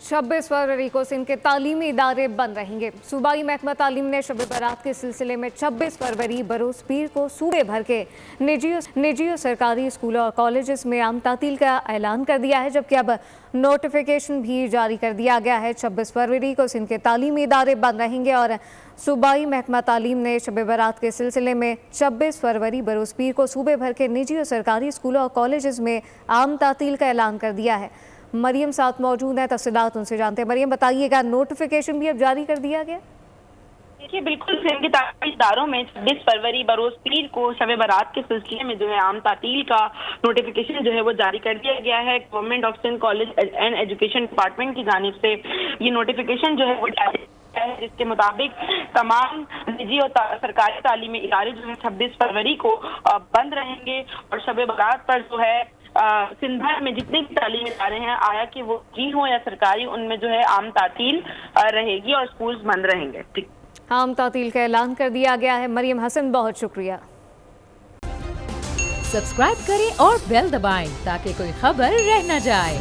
26 फरवरी को सिंध के तालीमी इदारे बंद रहेंगे। सूबाई महकमा तालीम ने शब बारात के सिलसिले में 26 फरवरी बरोज़ पीर को सूबे भर के निजी और सरकारी स्कूलों और कॉलेजेस में आम तातील का ऐलान कर दिया है, जबकि अब नोटिफिकेशन भी जारी कर दिया गया है। 26 फरवरी को सिंध के तालीमी इदारे बंद रहेंगे और सूबाई महकमा तालीम ने शब बारात के सिलसिले में 26 फरवरी बरोज़ पीर को सूबे भर के निजी और सरकारी स्कूलों और कॉलेजेस में आम तातील का ऐलान कर दिया है। मरियम साथ मौजूद है, तफसीलात उनसे जानते हैं। मरियम, बताइएगा, नोटिफिकेशन भी अब जारी कर दिया गया? देखिए, बिल्कुल सिंध के तालीमी इदारों में 26 फरवरी बरोज़ पीर को शब बारात के सिलसिले में जो है आम तातील का नोटिफिकेशन जो है वो जारी कर दिया गया है। Government of Sindh college and education department की जानिब से ये नोटिफिकेशन जो है वो जारी है, जिसके मुताबिक तमाम निजी और सरकारी तालीमी इदारे जो है 26 फरवरी को बंद रहेंगे और शब बारात पर जो है सिंध भर में जितने भी तालीमी इदारे हैं, आया कि वो निजी हो या सरकारी, उनमें जो है आम तातील रहेगी और स्कूल्स बंद रहेंगे। आम तातील का ऐलान कर दिया गया है। मरियम हसन, बहुत शुक्रिया। सब्सक्राइब करें और बेल दबाएं ताकि कोई खबर रह न जाए।